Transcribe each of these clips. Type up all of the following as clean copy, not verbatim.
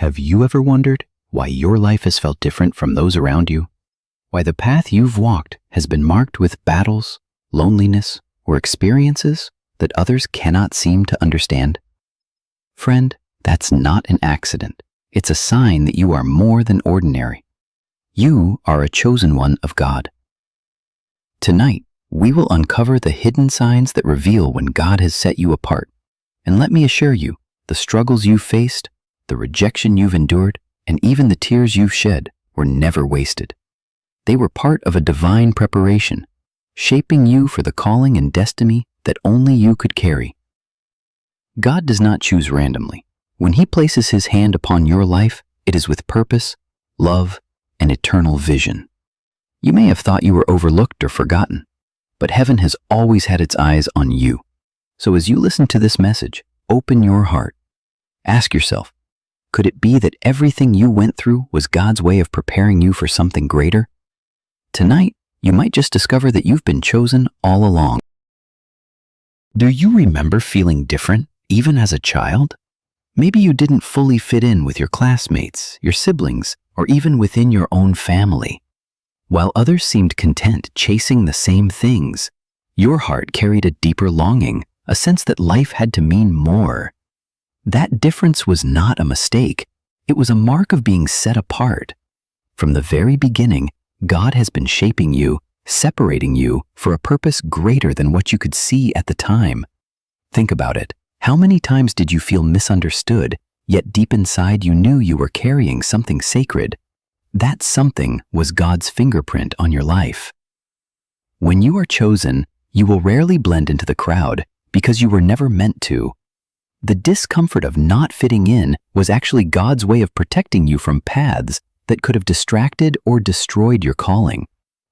Have you ever wondered why your life has felt different from those around you? Why the path you've walked has been marked with battles, loneliness, or experiences that others cannot seem to understand? Friend, that's not an accident. It's a sign that you are more than ordinary. You are a chosen one of God. Tonight, we will uncover the hidden signs that reveal when God has set you apart. And let me assure you, the struggles you've faced, the rejection you've endured, and even the tears you've shed were never wasted. They were part of a divine preparation, shaping you for the calling and destiny that only you could carry. God does not choose randomly. When He places His hand upon your life, it is with purpose, love, and eternal vision. You may have thought you were overlooked or forgotten, but heaven has always had its eyes on you. So as you listen to this message, open your heart. Ask yourself, could it be that everything you went through was God's way of preparing you for something greater? Tonight, you might just discover that you've been chosen all along. Do you remember feeling different, even as a child? Maybe you didn't fully fit in with your classmates, your siblings, or even within your own family. While others seemed content chasing the same things, your heart carried a deeper longing, a sense that life had to mean more. That difference was not a mistake. It was a mark of being set apart. From the very beginning, God has been shaping you, separating you for a purpose greater than what you could see at the time. Think about it. How many times did you feel misunderstood, yet deep inside you knew you were carrying something sacred? That something was God's fingerprint on your life. When you are chosen, you will rarely blend into the crowd because you were never meant to. The discomfort of not fitting in was actually God's way of protecting you from paths that could have distracted or destroyed your calling.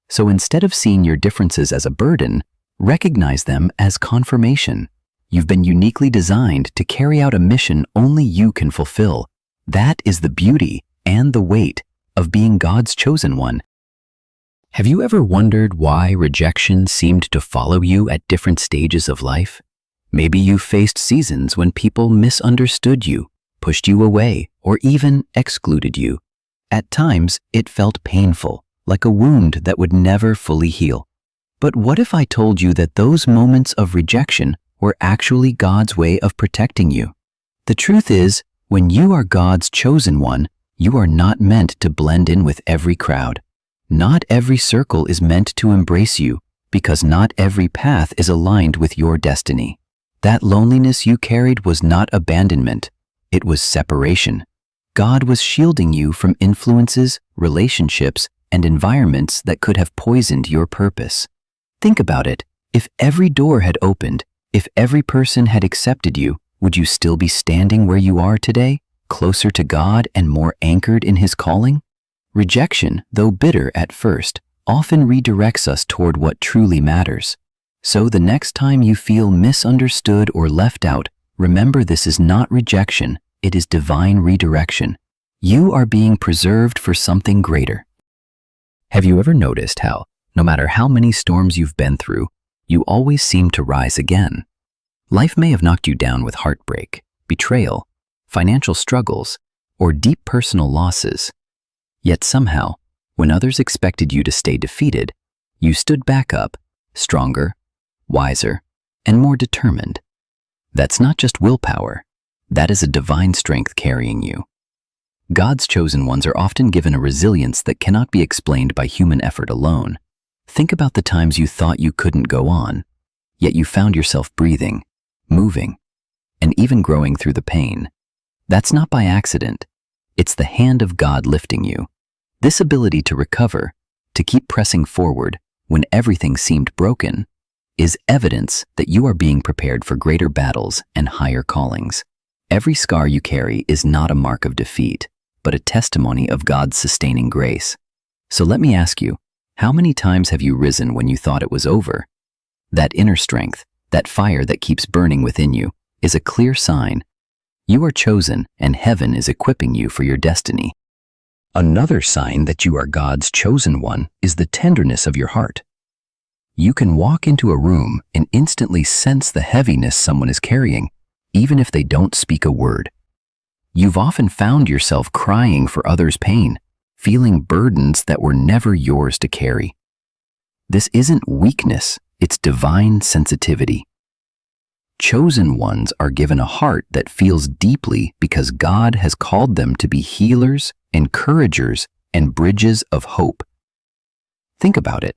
So instead of seeing your differences as a burden, recognize them as confirmation. You've been uniquely designed to carry out a mission only you can fulfill. That is the beauty and the weight of being God's chosen one. Have you ever wondered why rejection seemed to follow you at different stages of life? Maybe you faced seasons when people misunderstood you, pushed you away, or even excluded you. At times, it felt painful, like a wound that would never fully heal. But what if I told you that those moments of rejection were actually God's way of protecting you? The truth is, when you are God's chosen one, you are not meant to blend in with every crowd. Not every circle is meant to embrace you, because not every path is aligned with your destiny. That loneliness you carried was not abandonment, it was separation. God was shielding you from influences, relationships, and environments that could have poisoned your purpose. Think about it. If every door had opened, if every person had accepted you, would you still be standing where you are today, closer to God and more anchored in His calling? Rejection, though bitter at first, often redirects us toward what truly matters. So the next time you feel misunderstood or left out, remember this is not rejection, it is divine redirection. You are being preserved for something greater. Have you ever noticed how, no matter how many storms you've been through, you always seem to rise again? Life may have knocked you down with heartbreak, betrayal, financial struggles, or deep personal losses. Yet somehow, when others expected you to stay defeated, you stood back up, stronger, wiser, and more determined. That's not just willpower. That is a divine strength carrying you. God's chosen ones are often given a resilience that cannot be explained by human effort alone. Think about the times you thought you couldn't go on, yet you found yourself breathing, moving, and even growing through the pain. That's not by accident. It's the hand of God lifting you. This ability to recover, to keep pressing forward when everything seemed broken, is evidence that you are being prepared for greater battles and higher callings. Every scar you carry is not a mark of defeat, but a testimony of God's sustaining grace. So let me ask you, how many times have you risen when you thought it was over? That inner strength, that fire that keeps burning within you, is a clear sign. You are chosen, and heaven is equipping you for your destiny. Another sign that you are God's chosen one is the tenderness of your heart. You can walk into a room and instantly sense the heaviness someone is carrying, even if they don't speak a word. You've often found yourself crying for others' pain, feeling burdens that were never yours to carry. This isn't weakness, it's divine sensitivity. Chosen ones are given a heart that feels deeply because God has called them to be healers, encouragers, and bridges of hope. Think about it.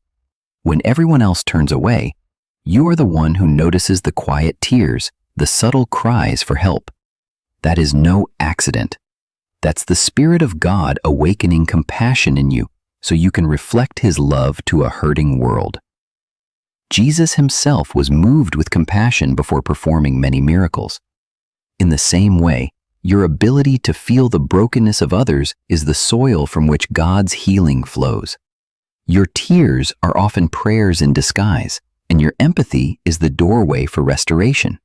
When everyone else turns away, you are the one who notices the quiet tears, the subtle cries for help. That is no accident. That's the Spirit of God awakening compassion in you so you can reflect His love to a hurting world. Jesus Himself was moved with compassion before performing many miracles. In the same way, your ability to feel the brokenness of others is the soil from which God's healing flows. Your tears are often prayers in disguise, and your empathy is the doorway for restoration.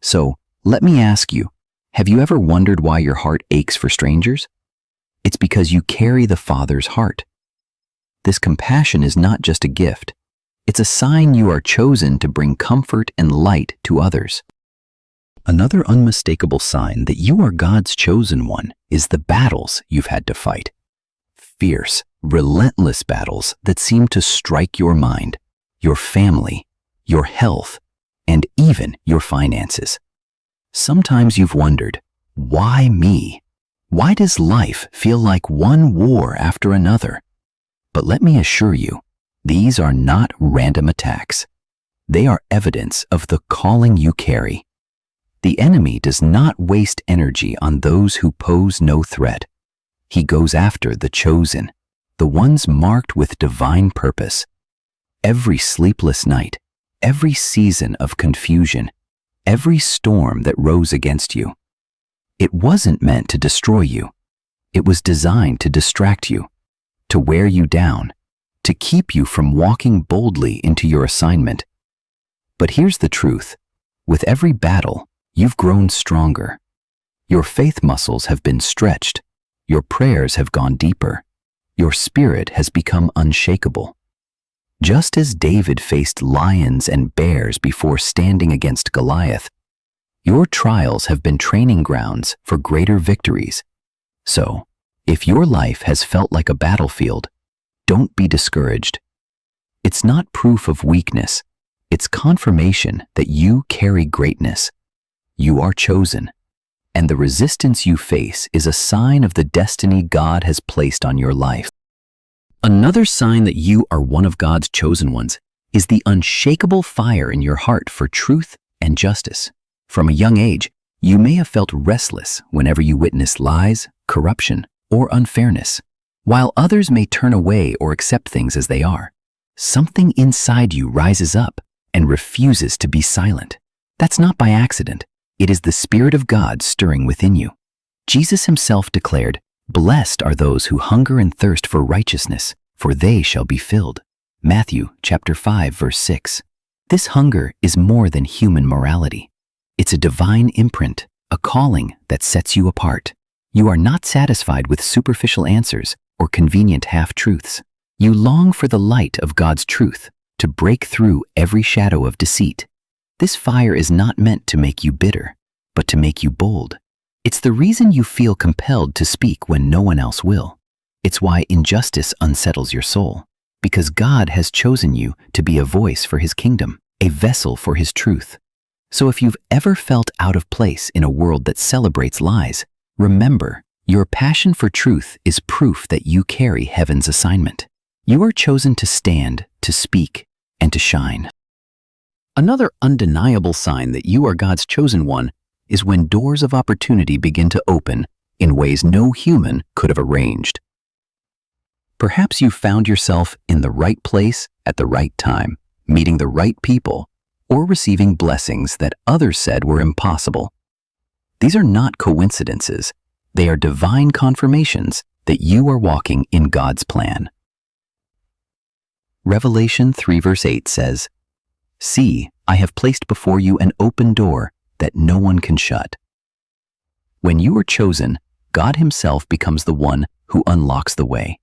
So, let me ask you, have you ever wondered why your heart aches for strangers? It's because you carry the Father's heart. This compassion is not just a gift. It's a sign you are chosen to bring comfort and light to others. Another unmistakable sign that you are God's chosen one is the battles you've had to fight. Fierce, relentless battles that seem to strike your mind, your family, your health, and even your finances. Sometimes you've wondered, why me? Why does life feel like one war after another? But let me assure you, these are not random attacks. They are evidence of the calling you carry. The enemy does not waste energy on those who pose no threat. He goes after the chosen, the ones marked with divine purpose. Every sleepless night, every season of confusion, every storm that rose against you, it wasn't meant to destroy you. It was designed to distract you, to wear you down, to keep you from walking boldly into your assignment. But here's the truth. With every battle, you've grown stronger. Your faith muscles have been stretched. Your prayers have gone deeper. Your spirit has become unshakable. Just as David faced lions and bears before standing against Goliath, your trials have been training grounds for greater victories. So, if your life has felt like a battlefield, don't be discouraged. It's not proof of weakness. It's confirmation that you carry greatness. You are chosen, and the resistance you face is a sign of the destiny God has placed on your life. Another sign that you are one of God's chosen ones is the unshakable fire in your heart for truth and justice. From a young age, you may have felt restless whenever you witness lies, corruption, or unfairness. While others may turn away or accept things as they are, something inside you rises up and refuses to be silent. That's not by accident. It is the Spirit of God stirring within you. Jesus Himself declared, "Blessed are those who hunger and thirst for righteousness, for they shall be filled." Matthew chapter 5, verse 6. This hunger is more than human morality. It's a divine imprint, a calling that sets you apart. You are not satisfied with superficial answers or convenient half-truths. You long for the light of God's truth to break through every shadow of deceit. This fire is not meant to make you bitter, but to make you bold. It's the reason you feel compelled to speak when no one else will. It's why injustice unsettles your soul, because God has chosen you to be a voice for His kingdom, a vessel for His truth. So if you've ever felt out of place in a world that celebrates lies, remember, your passion for truth is proof that you carry heaven's assignment. You are chosen to stand, to speak, and to shine. Another undeniable sign that you are God's chosen one is when doors of opportunity begin to open in ways no human could have arranged. Perhaps you found yourself in the right place at the right time, meeting the right people, or receiving blessings that others said were impossible. These are not coincidences. They are divine confirmations that you are walking in God's plan. Revelation 3 verse 8 says, "See, I have placed before you an open door that no one can shut." When you are chosen, God Himself becomes the one who unlocks the way.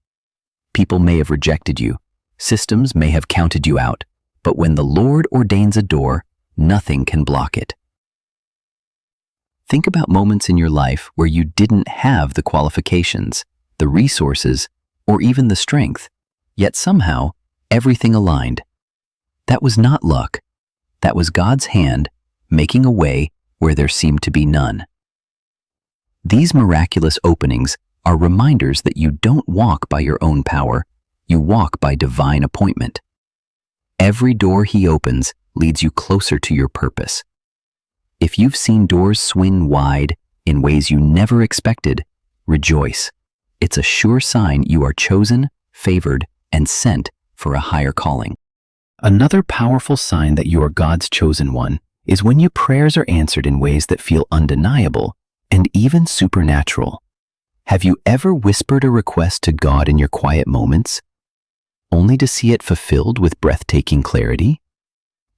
People may have rejected you, systems may have counted you out, but when the Lord ordains a door, nothing can block it. Think about moments in your life where you didn't have the qualifications, the resources, or even the strength, yet somehow everything aligned. That was not luck. That was God's hand making a way where there seemed to be none. These miraculous openings are reminders that you don't walk by your own power, you walk by divine appointment. Every door He opens leads you closer to your purpose. If you've seen doors swing wide in ways you never expected, rejoice. It's a sure sign you are chosen, favored, and sent for a higher calling. Another powerful sign that you are God's chosen one is when your prayers are answered in ways that feel undeniable and even supernatural. Have you ever whispered a request to God in your quiet moments, only to see it fulfilled with breathtaking clarity?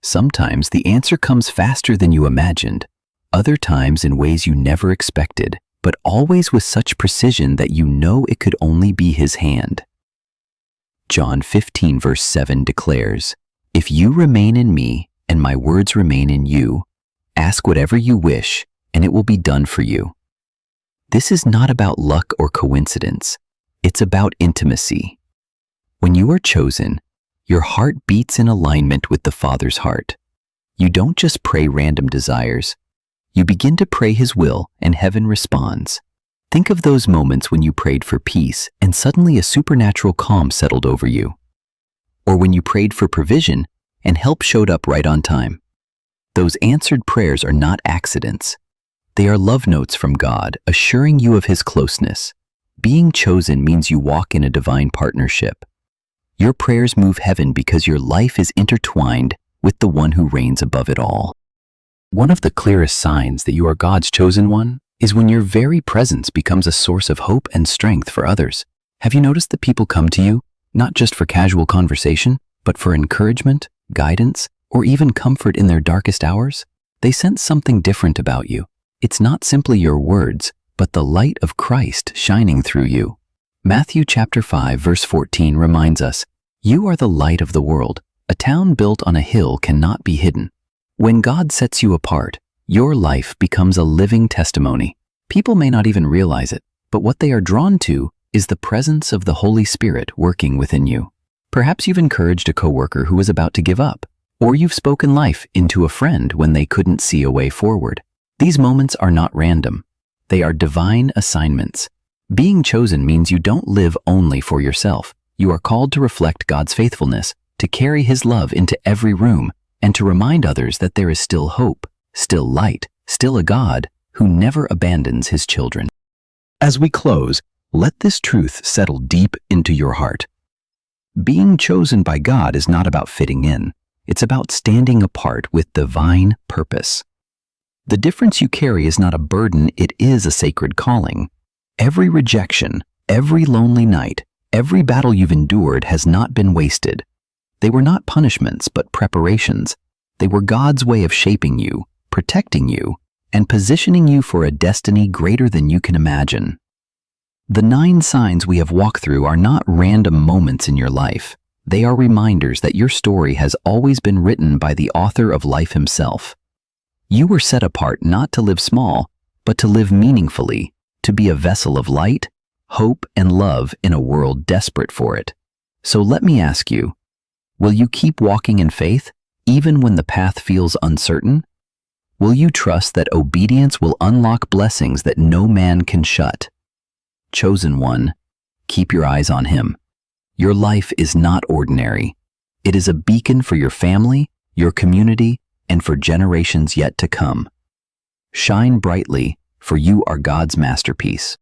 Sometimes the answer comes faster than you imagined, other times in ways you never expected, but always with such precision that you know it could only be His hand. John 15 verse 7 declares, "If you remain in me and my words remain in you, ask whatever you wish and it will be done for you." This is not about luck or coincidence. It's about intimacy. When you are chosen, your heart beats in alignment with the Father's heart. You don't just pray random desires. You begin to pray His will and heaven responds. Think of those moments when you prayed for peace and suddenly a supernatural calm settled over you. Or when you prayed for provision and help showed up right on time. Those answered prayers are not accidents. They are love notes from God, assuring you of His closeness. Being chosen means you walk in a divine partnership. Your prayers move heaven because your life is intertwined with the one who reigns above it all. One of the clearest signs that you are God's chosen one is when your very presence becomes a source of hope and strength for others. Have you noticed that people come to you, not just for casual conversation, but for encouragement, guidance, or even comfort in their darkest hours? They sense something different about you. It's not simply your words, but the light of Christ shining through you. Matthew chapter 5 verse 14 reminds us, "You are the light of the world. A town built on a hill cannot be hidden." When God sets you apart, your life becomes a living testimony. People may not even realize it, but what they are drawn to is the presence of the Holy Spirit working within you. Perhaps you've encouraged a coworker who was about to give up, or you've spoken life into a friend when they couldn't see a way forward. These moments are not random. They are divine assignments. Being chosen means you don't live only for yourself. You are called to reflect God's faithfulness, to carry His love into every room, and to remind others that there is still hope, still light, still a God who never abandons His children. As we close, let this truth settle deep into your heart. Being chosen by God is not about fitting in. It's about standing apart with divine purpose. The difference you carry is not a burden, it is a sacred calling. Every rejection, every lonely night, every battle you've endured has not been wasted. They were not punishments, but preparations. They were God's way of shaping you, protecting you, and positioning you for a destiny greater than you can imagine. The 9 signs we have walked through are not random moments in your life. They are reminders that your story has always been written by the author of life Himself. You were set apart not to live small, but to live meaningfully, to be a vessel of light, hope, and love in a world desperate for it. So let me ask you, will you keep walking in faith, even when the path feels uncertain? Will you trust that obedience will unlock blessings that no man can shut? Chosen one, keep your eyes on Him. Your life is not ordinary. It is a beacon for your family, your community, and for generations yet to come. Shine brightly, for you are God's masterpiece.